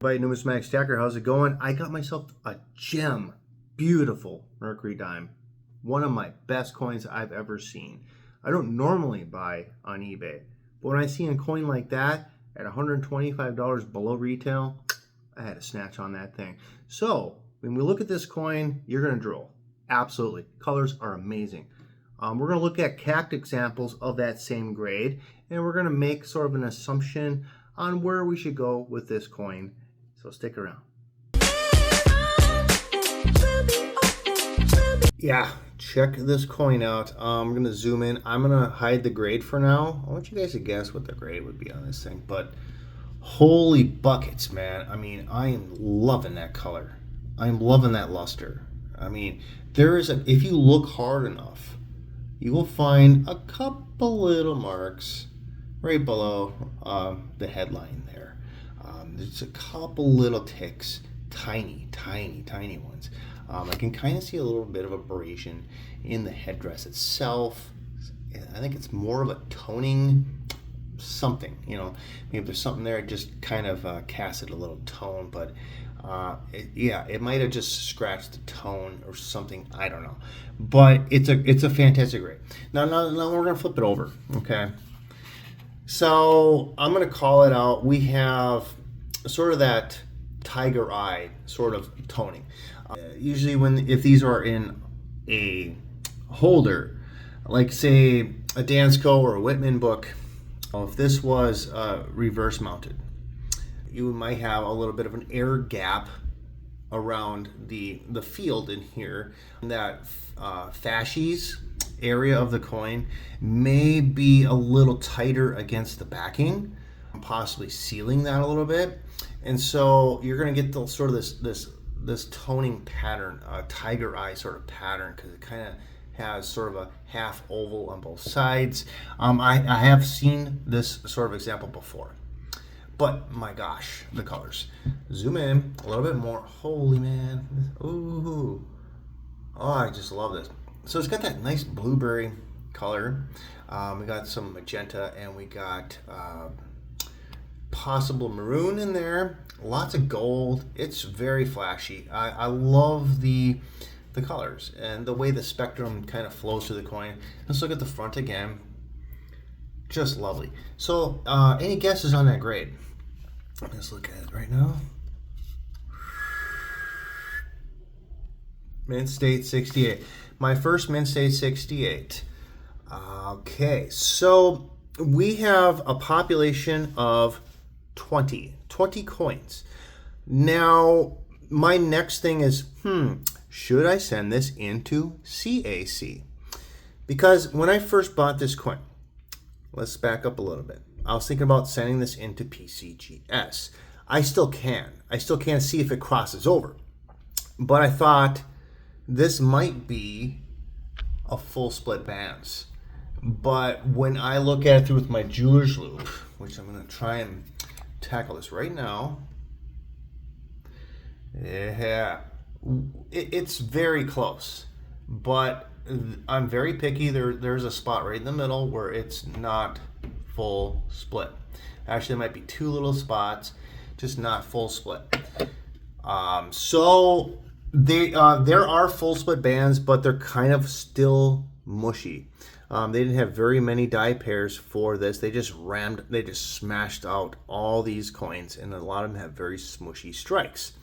By Numismatic Stacker, how's it going? I got myself a gem, beautiful Mercury dime, one of my best coins I've ever seen. I don't normally buy on eBay, but when I see a coin like that at $125 below retail, I had to snatch on that thing. So when we look at this coin, you're gonna drool. Absolutely, colors are amazing. We're gonna look at capped examples of that same grade, and we're gonna make sort of an assumption on where we should go with this coin. So stick around. Yeah, check this coin out. I'm going to zoom in. I'm going to hide the grade for now. I want you guys to guess what the grade would be on this thing. But holy buckets, man. I mean, I am loving that color. I'm loving that luster. I mean, if you look hard enough, you will find a couple little marks right below the headline there. There's a couple little ticks, tiny ones. I can kind of see a little bit of abrasion in the headdress itself. I think it's more of a toning something, maybe there's something there, it just kind of casted a little tone, but it might have just scratched the tone or something, I don't know. But it's a fantastic grade. Now we're gonna flip it over, okay? So I'm gonna call it out. We have sort of that tiger eye sort of toning. Usually if these are in a holder, like say a Dansko or a Whitman book, if this was reverse mounted, you might have a little bit of an air gap around the field in here. That fasces area of the coin may be a little tighter against the backing, possibly sealing that a little bit, and so you're going to get the sort of this toning pattern, tiger eye sort of pattern, because it kind of has sort of a half oval on both sides. I have seen this sort of example before, but my gosh, the colors. Zoom in a little bit more. Holy man, ooh, oh, I just love this. So it's got that nice blueberry color. We got some magenta, and we got possible maroon in there, lots of gold. It's very flashy. I love the colors and the way the spectrum kind of flows through the coin. Let's look at the front again. Just lovely. So any guesses on that grade? Let's look at it right now. Mint State 68. My first Mint State 68. Okay, so we have a population of 20 coins. Now, my next thing is, should I send this into CAC? Because when I first bought this coin, let's back up a little bit. I was thinking about sending this into PCGS. I still can see if it crosses over. But I thought this might be a full split bands. But when I look at it through with my jeweler's loupe, which I'm going to try and tackle this right now. Yeah, it's very close, but I'm very picky. There's a spot right in the middle where it's not full split. Actually, there might be two little spots, just not full split. So there are full split bands, but they're kind of still mushy. They didn't have very many die pairs for this. They just smashed out all these coins, and a lot of them have very smushy strikes.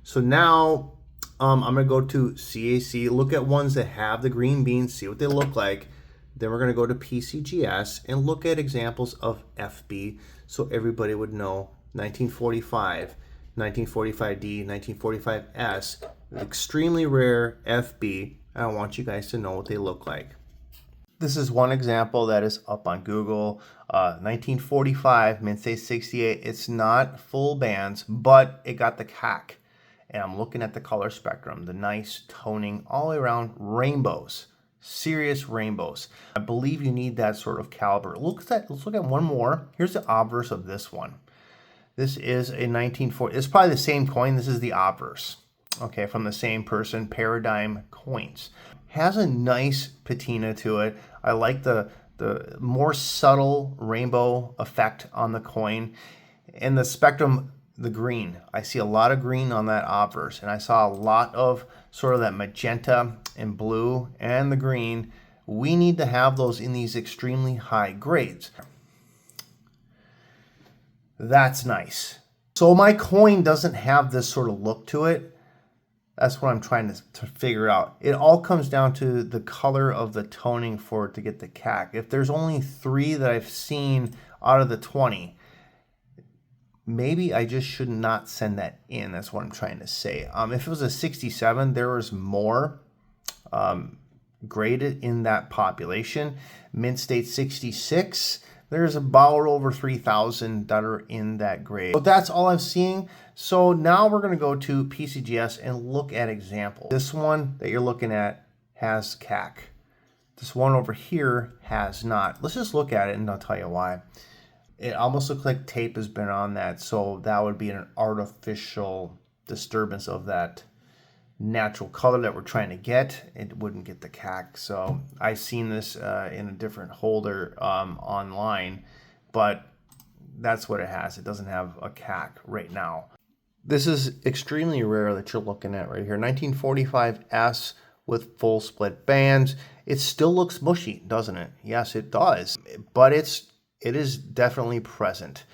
So now I'm gonna go to CAC, look at ones that have the green beans, see what they look like. Then we're gonna go to PCGS and look at examples of FB, so everybody would know 1945, 1945D, 1945S, extremely rare FB. I want you guys to know what they look like. This is one example that is up on Google. 1945, Mint State 68. It's not full bands, but it got the CAC. And I'm looking at the color spectrum, the nice toning all the way around, rainbows, serious rainbows. I believe you need that sort of caliber. Let's look at one more. Here's the obverse of this one. This is a 1940. It's probably the same coin. This is the obverse. Okay, from the same person, Paradigm Coins. Has a nice patina to it. I like the more subtle rainbow effect on the coin. And the spectrum the green. I see a lot of green on that obverse, and I saw a lot of sort of that magenta and blue and the green. We need to have those in these extremely high grades. That's nice. So my coin doesn't have this sort of look to it. That's what I'm trying to figure out. It all comes down to the color of the toning for it to get the CAC. If there's only 3 that I've seen out of the 20, maybe I just should not send that in. That's what I'm trying to say. If it was a 67, there was more graded in that population. Mint State 66, there's about over 3,000 that are in that grade. So that's all I'm seeing. So now we're going to go to PCGS and look at examples. This one that you're looking at has CAC. This one over here has not. Let's just look at it and I'll tell you why. It almost looks like tape has been on that, so that would be an artificial disturbance of that natural color that we're trying to get. It wouldn't get the CAC. So I've seen this in a different holder online, but that's what it has. It doesn't have a CAC right now. This is extremely rare that you're looking at right here. 1945S with full split bands. It still looks mushy, doesn't it? Yes, it does, but it is definitely present.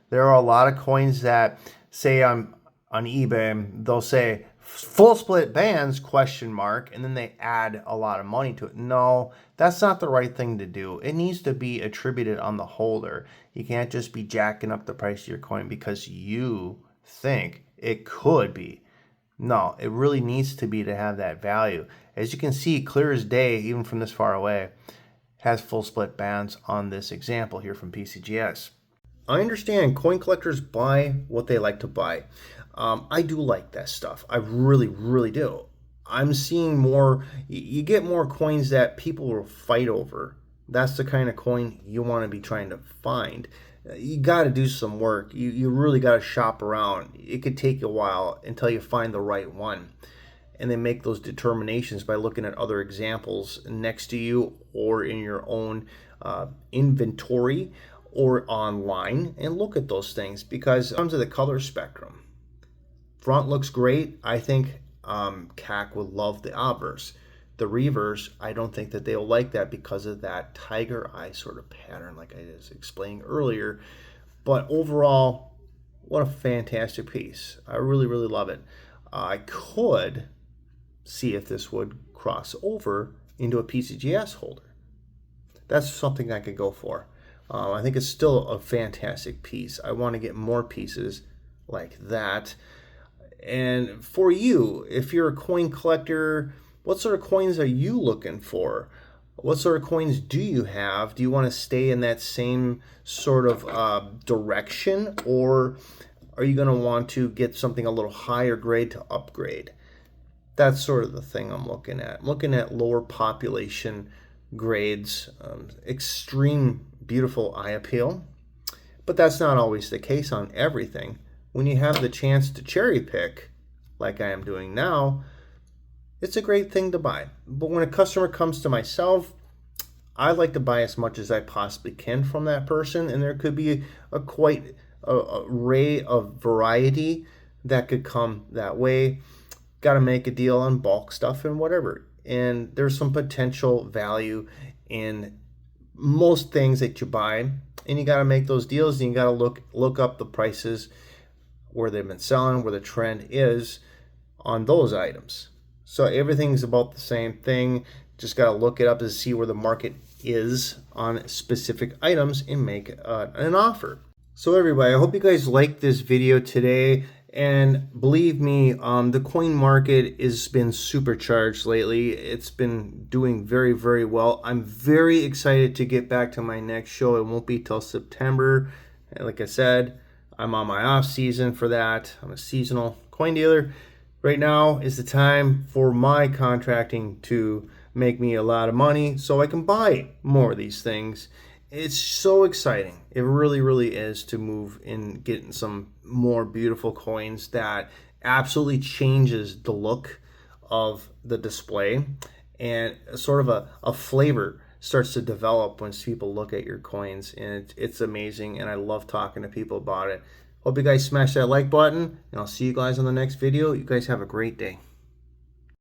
There are a lot of coins that say on eBay, they'll say full split bands question mark, and then they add a lot of money to it. No, that's not the right thing to do. It needs to be attributed on the holder. You can't just be jacking up the price of your coin because you think it could be. No, it really needs to be to have that value. As you can see, clear as day, even from this far away, has full split bands on this example here from PCGS. I understand coin collectors buy what they like to buy. I do like that stuff. I really, really do. I'm seeing more, you get more coins that people will fight over. That's the kind of coin you want to be trying to find. You got to do some work. You really got to shop around. It could take a while until you find the right one. And then make those determinations by looking at other examples next to you or in your own inventory or online, and look at those things, because it comes to the color spectrum. Front looks great. I think CAC would love the obverse. The reverse, I don't think that they'll like that because of that tiger eye sort of pattern like I was explaining earlier. But overall, what a fantastic piece. I really, really love it. I could see if this would cross over into a PCGS holder. That's something I could go for. I think it's still a fantastic piece. I want to get more pieces like that. And for you, if you're a coin collector, what sort of coins are you looking for? What sort of coins do you have? Do you want to stay in that same sort of direction, or are you going to want to get something a little higher grade to upgrade? That's sort of the thing I'm looking at. I'm looking at lower population grades, extreme beautiful eye appeal, but that's not always the case on everything. When you have the chance to cherry pick, like I am doing now, it's a great thing to buy. But when a customer comes to myself, I like to buy as much as I possibly can from that person, and there could be a quite array of variety that could come that way. Got to make a deal on bulk stuff and whatever. And there's some potential value in most things that you buy, and you got to make those deals, and you got to look up the prices where they've been selling, where the trend is on those items. So everything's about the same thing. Just got to look it up to see where the market is on specific items and make an offer. So everybody, I hope you guys liked this video today. And believe me, the coin market has been supercharged lately. It's been doing very, very well. I'm very excited to get back to my next show. It won't be till September. And like I said, I'm on my off season for that. I'm a seasonal coin dealer. Right now is the time for my contracting to make me a lot of money so I can buy more of these things. It's so exciting. It really, really is to move in getting some more beautiful coins that absolutely changes the look of the display, and sort of a flavor starts to develop once people look at your coins, and it's amazing, and I love talking to people about it. Hope you guys smash that like button, and I'll see you guys on the next video. You guys have a great day.